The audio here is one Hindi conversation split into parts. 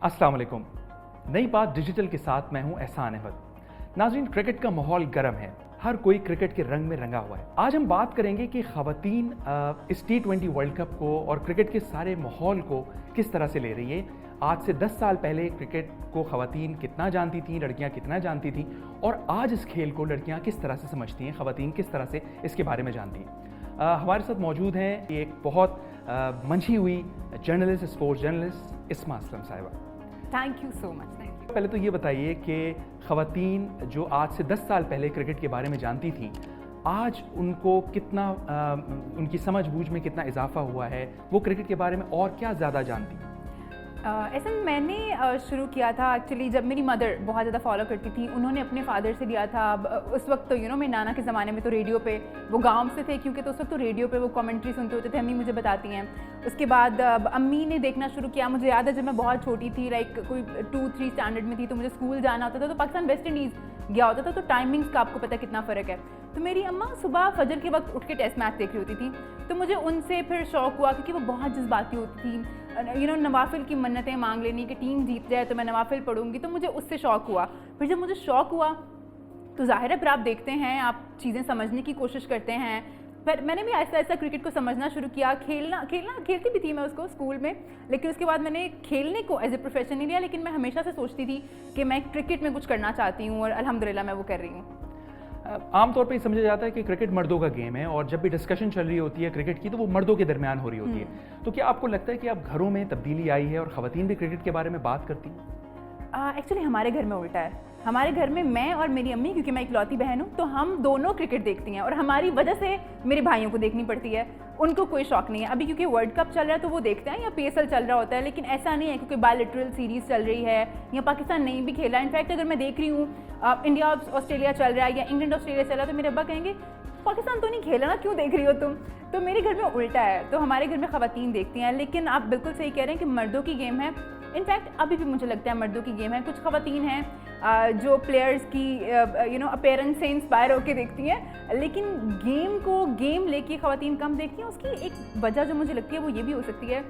अस्सलाम वालेकुम। नई बात डिजिटल के साथ मैं हूं एहसान अहमद। नाज़रीन, क्रिकेट का माहौल गर्म है, हर कोई क्रिकेट के रंग में रंगा हुआ है। आज हम बात करेंगे कि ख़वातीन इस T20 वर्ल्ड कप को और क्रिकेट के सारे माहौल को किस तरह से ले रही है। आज से 10 साल पहले क्रिकेट को ख़वातीन कितना जानती थी, लड़कियां कितना जानती थी, और आज इस खेल को लड़कियां किस तरह से समझती हैं, ख़वातीन किस तरह से इसके बारे में जानती हैं। हमारे साथ मौजूद हैं एक बहुत मंझी हुई जर्नलिस्ट, स्पोर्ट्स जर्नलिस्ट इस्मा असलम साहिबा। Thank you so much. Thank you. पहले तो ये बताइए कि ख़वातीन जो आज से 10 साल पहले क्रिकेट के बारे में जानती थी, आज उनको कितना उनकी समझ बूझ में कितना इजाफा हुआ है, वो क्रिकेट के बारे में और क्या ज़्यादा जानती हैं? ऐसा मैंने शुरू किया था एक्चुअली जब मेरी मदर बहुत ज़्यादा फॉलो करती थी। उन्होंने अपने फादर से लिया था। उस वक्त तो मेरे नाना के ज़माने में तो रेडियो पे, वो गांव से थे क्योंकि, तो उस वक्त तो रेडियो पे वो कमेंट्री सुनते होते थे। अम्मी मुझे बताती हैं। उसके बाद अम्मी ने देखना शुरू किया। मुझे याद है जब मैं बहुत छोटी थी, लाइक कोई 2-3 स्टैंडर्ड में थी, तो मुझे स्कूल जाना होता था, तो पाकिस्तान वेस्ट इंडीज़ गया होता था, तो टाइमिंग्स का आपको पता कितना फ़र्क है। तो मेरी अम्मा सुबह फजर के वक्त उठ के टेस्ट मैच देख रही होती थी, तो मुझे उनसे फिर शौक़ हुआ क्योंकि वो बहुत जज्बाती होती थी। नवाफिल की मन्नतें मांग लेनी कि टीम जीत जाए तो मैं नवाफिल पढ़ूंगी, तो मुझे उससे शौक़ हुआ। फिर जब मुझे शौक़ हुआ तो ज़ाहिर है फिर आप देखते हैं, आप चीज़ें समझने की कोशिश करते हैं। फिर मैंने भी ऐसा ऐसा क्रिकेट को समझना शुरू किया। खेलती भी थी मैं उसको स्कूल में, लेकिन उसके बाद मैंने खेलने को एज ए प्रोफेशन नहीं लिया। लेकिन मैं हमेशा से सोचती थी कि मैं क्रिकेट में कुछ करना चाहती हूँ, और अल्हम्दुलिल्लाह मैं वो कर रही हूँ। आमतौर पे समझा जाता है कि क्रिकेट मर्दों का गेम है, और जब भी डिस्कशन चल रही होती है क्रिकेट की, तो वो मर्दों के दरमियान हो रही होती है। तो क्या आपको लगता है कि अब घरों में तब्दीली आई है और ख़वातीन भी क्रिकेट के बारे में बात करती हैं? एक्चुअली हमारे घर में उल्टा है। हमारे घर में मैं और मेरी अम्मी, क्योंकि मैं इकलौती बहन हूँ, तो हम दोनों क्रिकेट देखती हैं, और हमारी वजह से मेरे भाइयों को देखनी पड़ती है। उनको कोई शौक नहीं है। अभी क्योंकि वर्ल्ड कप चल रहा है तो वो देखते हैं, या PSL चल रहा होता है, लेकिन ऐसा नहीं है क्योंकि बायलैटरल सीरीज़ चल रही है या पाकिस्तान नहीं भी खेला। इनफैक्ट अगर मैं देख रही हूँ इंडिया ऑस्ट्रेलिया चल रहा है या इंग्लैंड ऑस्ट्रेलिया चल रहा है, तो मेरे अब्बा कहेंगे पाकिस्तान तो नहीं खेला ना, क्यों देख रही हो तुम। तो मेरे घर में उल्टा है। तो हमारे घर में ख़वातीन देखती हैं, लेकिन आप बिल्कुल सही कह रहे हैं कि मर्दों की गेम है। इनफैक्ट अभी भी मुझे लगता है मर्दों की गेम है। कुछ ख़वातीन हैं जो प्लेयर्स की अपीयरेंस से इंस्पायर होकर देखती हैं, लेकिन गेम को गेम लेके ख़वातीन कम देखती हैं। उसकी एक वजह जो मुझे लगती है वो ये भी हो सकती है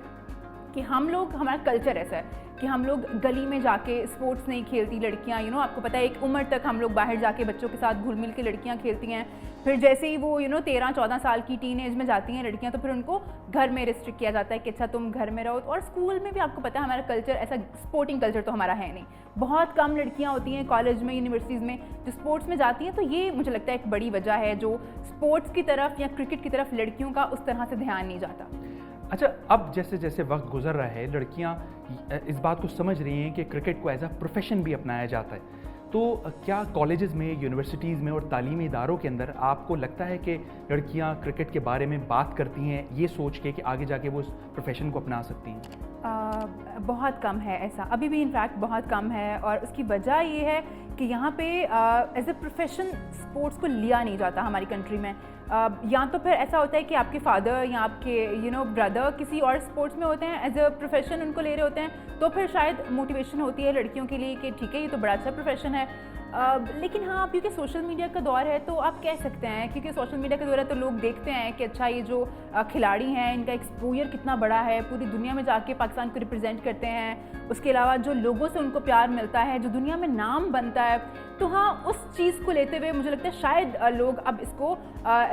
कि हम लोग, हमारा कल्चर ऐसा है कि हम लोग गली में जाके स्पोर्ट्स नहीं खेलती लड़कियां। आपको पता है एक उम्र तक हम लोग बाहर जाके बच्चों के साथ घुल मिल के लड़कियां खेलती हैं। फिर जैसे ही वो 13-14 साल की टीन एज में जाती हैं लड़कियां, तो फिर उनको घर में रिस्ट्रिक्ट किया जाता है कि अच्छा तुम घर में रहो। और स्कूल में भी आपको पता है हमारा कल्चर ऐसा, स्पोर्टिंग कल्चर तो हमारा है नहीं। बहुत कम लड़कियां होती हैं कॉलेज में, यूनिवर्सिटीज़ में जो स्पोर्ट्स में जाती हैं। तो ये मुझे लगता है एक बड़ी वजह है जो स्पोर्ट्स की तरफ या क्रिकेट की तरफ लड़कियों का उस तरह से ध्यान नहीं जाता। अच्छा, अब जैसे जैसे वक्त गुजर रहा है, लड़कियां इस बात को समझ रही हैं कि क्रिकेट को एज अ प्रोफेशन भी अपनाया जाता है। तो क्या कॉलेजेस में, यूनिवर्सिटीज़ में और तालीमी इदारों के अंदर आपको लगता है कि लड़कियां क्रिकेट के बारे में बात करती हैं ये सोच के कि आगे जाके वो इस प्रोफेशन को अपना सकती हैं? बहुत कम है ऐसा, अभी भी इनफैक्ट बहुत कम है। और उसकी वजह ये है कि यहाँ पे एज ए प्रोफेशन स्पोर्ट्स को लिया नहीं जाता हमारी कंट्री में। या तो फिर ऐसा होता है कि आपके फादर या आपके ब्रदर किसी और स्पोर्ट्स में होते हैं, एज अ प्रोफेशन उनको ले रहे होते हैं, तो फिर शायद मोटिवेशन होती है लड़कियों के लिए कि ठीक है ये तो बड़ा अच्छा प्रोफेशन है। लेकिन हाँ, क्योंकि सोशल मीडिया का दौर है तो आप कह सकते हैं, क्योंकि सोशल मीडिया का दौर है तो लोग देखते हैं कि अच्छा ये जो खिलाड़ी हैं इनका एक्सपोजर कितना बड़ा है, पूरी दुनिया में जाके पाकिस्तान को रिप्रेजेंट करते हैं। उसके अलावा जो लोगों से उनको प्यार मिलता है, जो दुनिया में नाम बनता है, तो हाँ उस चीज़ को लेते हुए मुझे लगता है शायद लोग अब इसको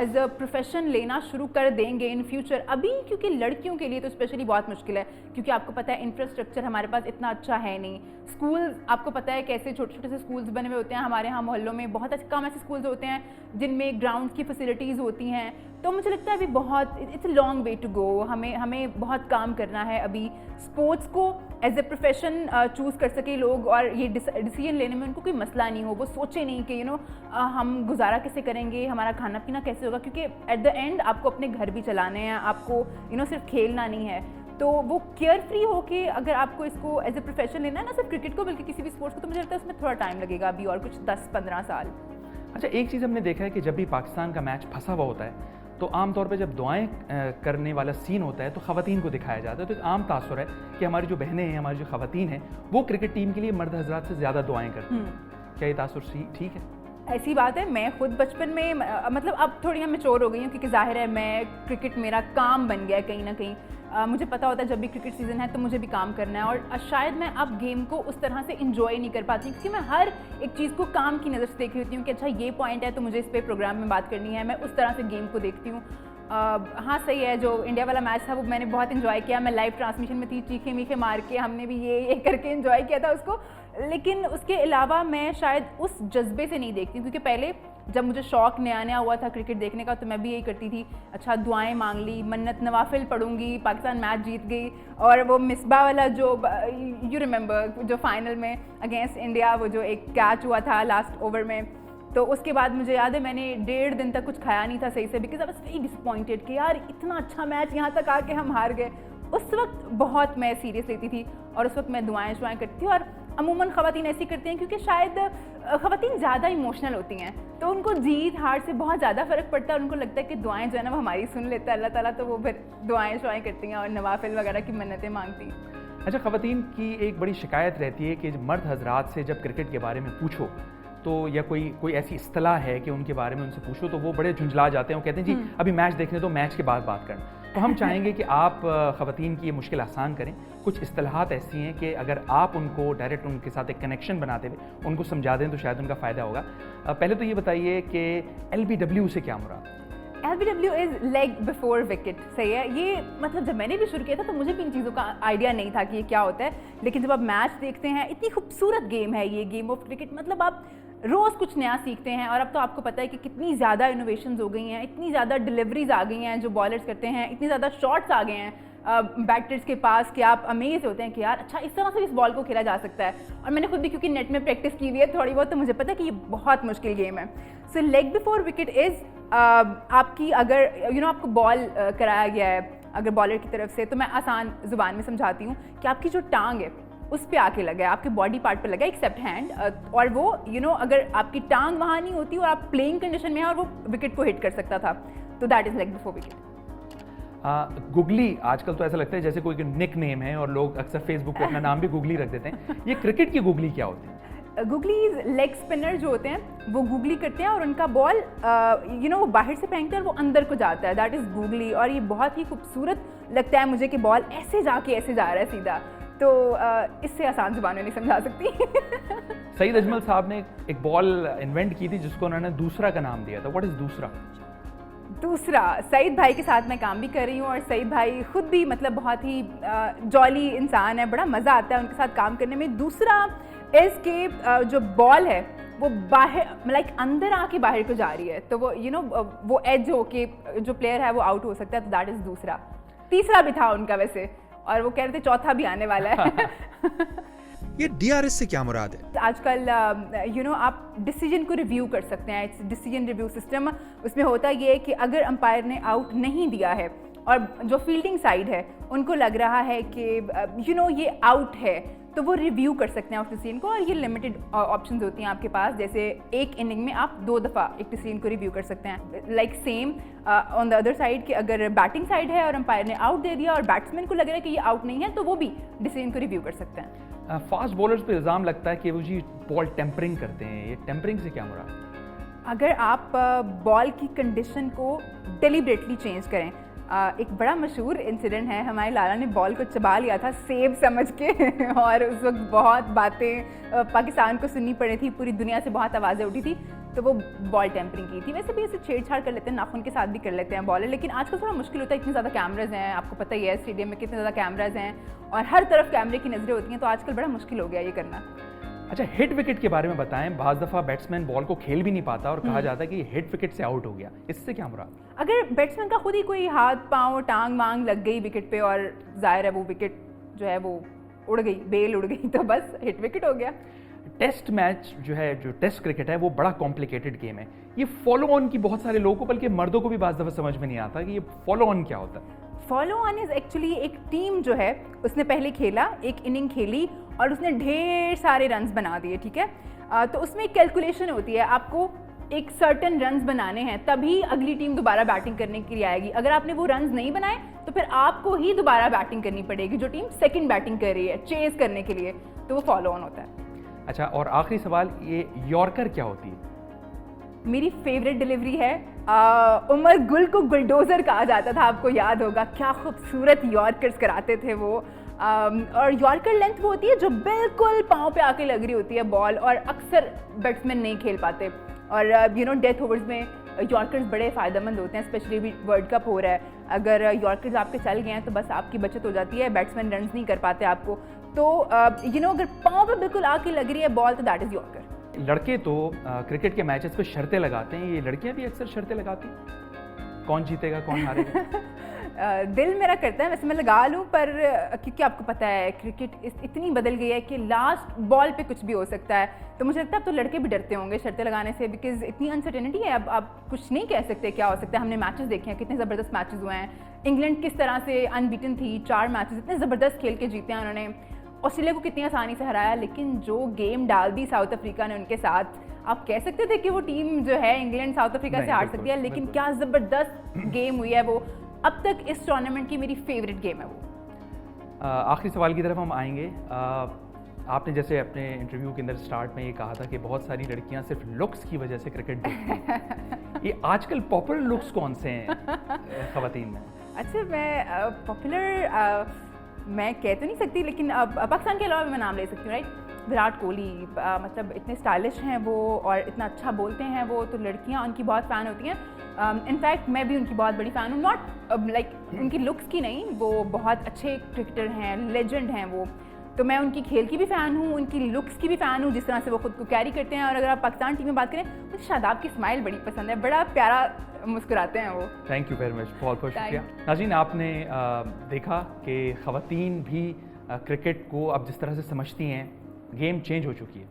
एज अ प्रोफेशन लेना शुरू कर देंगे इन फ्यूचर। अभी क्योंकि लड़कियों के लिए तो स्पेशली बहुत मुश्किल है, क्योंकि आपको पता है इंफ्रास्ट्रक्चर हमारे पास इतना अच्छा है नहीं। स्कूल आपको पता है कैसे छोटे छोटे से स्कूल्स बने हुए होते हैं। हमारे यहाँ मोहल्लों में बहुत कम ऐसे स्कूल्स होते हैं जिनमें ग्राउंड की फैसिलिटीज़ होती हैं। तो मुझे लगता है अभी बहुत, it's a long way to go. हमें बहुत काम करना है अभी स्पोर्ट्स को एज ए प्रोफेशन चूज़ कर सके लोग, और ये डिसीजन लेने में उनको कोई मसला नहीं हो। वो सोचे नहीं कि हम गुजारा कैसे करेंगे, हमारा खाना पीना कैसे होगा, क्योंकि एट द एंड आपको अपने घर भी चलाने हैं, आपको सिर्फ खेलना नहीं है। तो वो केयर फ्री हो के अगर आपको इसको एज ए प्रोफेशन लेना है, ना सिर्फ क्रिकेट को बल्कि किसी भी स्पोर्ट्स को, तो मुझे लगता है उसमें थोड़ा टाइम लगेगा अभी, और कुछ 10-15 साल। अच्छा, एक चीज़ हमने देखा है कि जब भी पाकिस्तान का मैच फंसा हुआ होता है तो आमतौर पे जब दुआएं करने वाला सीन होता है तो ख़वातीन को दिखाया जाता है। तो एक आम तासुर है कि हमारी जो बहनें हैं, हमारी जो ख़वातीन हैं, वो क्रिकेट टीम के लिए मर्द हजरात से ज़्यादा दुआएं करती हैं। क्या ये तासुर ठीक है? ऐसी बात है। मैं खुद बचपन में मतलब अब थोड़ी मैं मैच्योर हो गई हूँ, क्योंकि जाहिर है मैं क्रिकेट मेरा काम बन गया है कहीं ना कहीं। मुझे पता होता है जब भी क्रिकेट सीजन है तो मुझे भी काम करना है, और शायद मैं अब गेम को उस तरह से इंजॉय नहीं कर पाती क्योंकि मैं हर एक चीज़ को काम की नज़र से देख रही होती हूँ कि अच्छा ये पॉइंट है तो मुझे इस पे प्रोग्राम में बात करनी है, मैं उस तरह से गेम को देखती हूँ। हाँ सही है, जो इंडिया वाला मैच था वो मैंने बहुत इन्जॉय किया, मैं लाइव ट्रांसमिशन में थी, चीखे मीखे मार के हमने भी ये करके इन्जॉय किया था उसको, लेकिन उसके अलावा मैं शायद उस जज्बे से नहीं देखती क्योंकि पहले जब मुझे शौक नया नया हुआ था क्रिकेट देखने का तो मैं भी यही करती थी, अच्छा दुआएं मांग ली, मन्नत नवाफिल पढ़ूंगी, पाकिस्तान मैच जीत गई, और वो मिसबा वाला जो यू रिमेंबर जो फाइनल में अगेंस्ट इंडिया वो जो एक कैच हुआ था लास्ट ओवर में, तो उसके बाद मुझे याद है मैंने 1.5 दिन तक कुछ खाया नहीं था सही से, because I was very disappointed कि यार इतना अच्छा मैच यहाँ तक आके हम हार गए। उस वक्त बहुत मैं सीरियस लेती थी और उस वक्त मैं दुआएं करती थी, और अमूमन ख़वातीन ऐसी करती हैं क्योंकि शायद ख़वातीन ज़्यादा इमोशनल होती हैं तो उनको जीत हार से बहुत ज़्यादा फ़र्क पड़ता है और उनको लगता है कि दुआएं जो है ना वो हमारी सुन लेता है अल्लाह ताला, तो वो फिर दुआएं करती हैं और नवाफिल वगैरह की मन्नतें मांगती। अच्छा, ख़वातीन की एक बड़ी शिकायत रहती है कि मर्द हजरात से जब क्रिकेट के बारे में पूछो तो या कोई ऐसी इस्तिलाह है कि उनके बारे में उनसे पूछो तो वो बड़े झुंझला जाते हैं, वो कहते हैं जी अभी मैच देखने दो, मैच के बाद बात करना। तो हम चाहेंगे कि आप ख़वातीन की ये मुश्किल आसान करें। कुछ इस्तिलाहात ऐसी हैं कि अगर आप उनको डायरेक्ट उनके साथ एक कनेक्शन बनाते हुए उनको समझा दें तो शायद उनका फ़ायदा होगा। पहले तो ये बताइए कि LBW से क्या मुराद? LBW is leg before wicket, सही है। ये मतलब जब मैंने भी शुरू किया था तो मुझे भी इन चीज़ों का आइडिया नहीं था कि ये क्या होता है, लेकिन जब आप मैच देखते हैं, इतनी खूबसूरत गेम है ये गेम ऑफ क्रिकेट, मतलब आप रोज़ कुछ नया सीखते हैं। और अब तो आपको पता है कि कितनी ज़्यादा इनोवेशंस हो गई हैं, इतनी ज़्यादा डिलीवरीज आ गई हैं जो बॉलर्स करते हैं, इतनी ज़्यादा शॉट्स आ गए हैं बैटर्स के पास कि आप अमेज होते हैं कि यार अच्छा इस तरह से इस बॉल को खेला जा सकता है। और मैंने खुद भी क्योंकि नेट में प्रैक्टिस की हुई है थोड़ी बहुत, तो मुझे पता है कि ये बहुत मुश्किल गेम है। सो लेग बिफोर विकेट इज़ आपकी अगर आपको बॉल कराया गया है अगर बॉलर की तरफ से, तो मैं आसान ज़ुबान में समझाती हूँ कि आपकी जो टांग है उस पे आके लगा है, आपके बॉडी पार्ट पे लगा है एक्सेप्ट हैंड, और वो अगर आपकी टांग वहाँ नहीं होती और आप प्लेइंग कंडीशन में हैं और वो विकेट को हिट कर सकता था, तो that is leg before wicket. Googly आजकल तो ऐसा लगता है जैसे कोई निक नेम है और लोग अक्सर फेसबुक पे अपना नाम भी गुगली रख देते हैं। ये क्रिकेट की गुगली क्या होती है? गुगलीज लेग स्पिनर जो होते हैं वो गुगली करते हैं और उनका बॉल वो बाहर से फेंकते हैं और वो अंदर को जाता है, दैट इज़ गुगली। और ये बहुत ही खूबसूरत लगता है मुझे कि बॉल ऐसे जाके ऐसे जा रहा है सीधा, तो इससे आसान जुबान में नहीं समझा सकती। सईद अजमल साहब ने एक बॉल इन्वेंट की थी जिसको उन्होंने दूसरा का नाम दिया था। व्हाट इज़ दूसरा? सईद भाई के साथ मैं काम भी कर रही हूँ और सईद भाई खुद भी मतलब बहुत ही जॉली इंसान है, बड़ा मज़ा आता है उनके साथ काम करने में। दूसरा इस के जो बॉल है वो बाहर लाइक अंदर आके बाहर को जा रही है, तो वो वो एज हो के जो प्लेयर है वो आउट हो सकता है, तो दैट इज़ दूसरा। तीसरा भी था उनका वैसे, और वो कह रहे थे चौथा भी आने वाला है। ये DRS से क्या मुराद है? आजकल आप डिसीजन को रिव्यू कर सकते हैं, इट्स डिसीजन रिव्यू सिस्टम। उसमें होता ये है कि अगर अंपायर ने आउट नहीं दिया है और जो फील्डिंग साइड है उनको लग रहा है कि ये आउट है, तो वो रिव्यू कर सकते हैं उस डिसीजन को। और ये लिमिटेड ऑप्शंस होती हैं आपके पास, जैसे एक इनिंग में आप 2 दफ़ा एक डिसीजन को रिव्यू कर सकते हैं। Like same on the other side कि अगर बैटिंग साइड है और अंपायर ने आउट दे दिया और बैट्समैन को लग रहा है कि ये आउट नहीं है, तो वो भी डिसीजन को रिव्यू कर सकते हैं। फास्ट बॉलर्स पे इल्ज़ाम लगता है कि वो जी बॉल टेम्परिंग करते हैं, ये टेम्परिंग से क्या मुराद? अगर आप बॉल की कंडीशन को डेलिब्रेटली चेंज करें, एक बड़ा मशहूर इंसिडेंट है, हमारे लाला ने बॉल को चबा लिया था सेब समझ के और उस वक्त बहुत बातें पाकिस्तान को सुननी पड़ी थी, पूरी दुनिया से बहुत आवाज़ें उठी थी, तो वो बॉल टेम्परिंग की थी। वैसे भी ऐसे छेड़छाड़ कर लेते हैं, नाखून के साथ भी कर लेते हैं बॉलर, लेकिन आजकल थोड़ा मुश्किल होता है, इतने ज़्यादा कैमराज हैं, आपको पता ही है स्टेडियम में कितने ज़्यादा कैमराज हैं और हर तरफ कैमरे की नज़रें होती हैं, तो आजकल बड़ा मुश्किल हो गया ये करना। अच्छा, हिट विकेट के बारे में बताएं। बाज़ दफ़ा बैट्समैन बॉल को खेल भी नहीं पाता और कहा जाता है कि हिट विकेट से आउट हो गया, इससे क्या मुराद? अगर बैट्समैन का खुद ही कोई हाथ पाँव टांग वांग लग गई विकेट पे और जाहिर है वो विकेट जो है वो उड़ गई, बेल उड़ गई, तो बस हिट विकेट हो गया। टेस्ट मैच जो टेस्ट क्रिकेट है वो बड़ा कॉम्प्लिकेटेड गेम है। ये फॉलो ऑन की बहुत सारे लोगों को, बल्कि मर्दों को भी बाज़ दफ़ा समझ में नहीं आता कि ये फॉलो ऑन क्या होता है। फॉलो ऑन इज़ एक्चुअली एक टीम जो है उसने पहले खेला, एक इनिंग खेली और उसने ढेर सारे रन्स बना दिए, ठीक है। तो उसमें एक कैलकुलेशन होती है, आपको एक सर्टन रन्स बनाने हैं तभी अगली टीम दोबारा बैटिंग करने के लिए आएगी। अगर आपने वो रन्स नहीं बनाए तो फिर आपको ही दोबारा बैटिंग करनी पड़ेगी, जो टीम सेकंड बैटिंग कर रही है चेस करने के लिए, तो वो फॉलो ऑन होता है। अच्छा, और आखिरी सवाल, ये यॉर्कर क्या होती है? मेरी फेवरेट डिलीवरी है उमर गुल को बुलडोज़र कहा जाता था, आपको याद होगा, क्या खूबसूरत यॉर्कर्स कराते थे वो। और यॉर्कर लेंथ वो होती है जो बिल्कुल पाँव पे आके लग रही होती है बॉल, और अक्सर बैट्समैन नहीं खेल पाते। और डेथ ओवर्स में यॉर्कर्स बड़े फ़ायदेमंद होते हैं, स्पेशली भी वर्ल्ड कप हो रहा है। अगर यॉर्कर्स आपके चल गए हैं तो बस आपकी बचत हो जाती है, बैट्समैन रन्स नहीं कर पाते आपको। तो अगर पाँव पे बिल्कुल आके लग रही है बॉल तो दैट इज़ यॉर्कर। लड़के तो क्रिकेट के मैचेस पे शर्तें लगाते हैं, ये लड़कियां भी अक्सर शर्तें लगाती हैं, कौन जीतेगा कौन हारेगा? दिल मेरा करता है वैसे मैं लगा लूँ, पर क्योंकि आपको पता है क्रिकेट इतनी बदल गई है कि लास्ट बॉल पे कुछ भी हो सकता है। तो मुझे लगता है अब तो लड़के भी डरते होंगे शर्तें लगाने से, बिकॉज इतनी अनसर्टेनिटी है। अब आप कुछ नहीं कह सकते क्या हो सकता है। हमने मैचेस देखे हैं, कितने ज़बरदस्त मैचेस हुए हैं। इंग्लैंड किस तरह से अनबीटन थी, 4 मैचेस इतने ज़बरदस्त खेल के जीते हैं उन्होंने। ऑस्ट्रेलिया को कितनी आसानी से हराया, लेकिन जो गेम डाल दी साउथ अफ्रीका ने उनके साथ, आप कह सकते थे कि वो टीम जो है इंग्लैंड साउथ अफ्रीका से हार सकती है, लेकिन क्या ज़बरदस्त गेम हुई है वो। अब तक इस टूर्नामेंट की मेरी फेवरेट गेम है वो। आखिरी सवाल की तरफ हम आएंगे। आपने जैसे अपने इंटरव्यू के अंदर स्टार्ट में ये कहा था कि बहुत सारी लड़कियां सिर्फ लुक्स की वजह से क्रिकेट देखती हैं। ये आजकल पॉपुलर लुक्स कौन से हैं ख़वातीन में? अच्छा, मैं पॉपुलर मैं कह तो नहीं सकती, लेकिन अब पाकिस्तान के अलावा मैं नाम ले सकती हूँ, राइट। विराट कोहली, मतलब इतने स्टाइलिश हैं वो और इतना अच्छा बोलते हैं वो, तो लड़कियाँ उनकी बहुत फ़ैन होती हैं। इनफैक्ट मैं भी उनकी बहुत बड़ी फ़ैन हूँ, नॉट लाइक उनकी लुक्स की नहीं, वो बहुत अच्छे क्रिकेटर हैं, लेजेंड हैं वो। तो मैं उनकी खेल की भी फ़ैन हूँ, उनकी लुक्स की भी फ़ैन हूँ, जिस तरह से वो खुद को कैरी करते हैं। और अगर आप पाकिस्तान टीम में बात करें, मुझे शादाब की स्माइल बड़ी पसंद है, बड़ा प्यारा मुस्कुराते हैं वो। थैंक यू वेरी मच, बहुत बहुत शुक्रिया। नाज़रीन, आपने देखा कि ख़वातीन भी क्रिकेट को अब जिस तरह से समझती हैं, गेम चेंज हो चुकी है।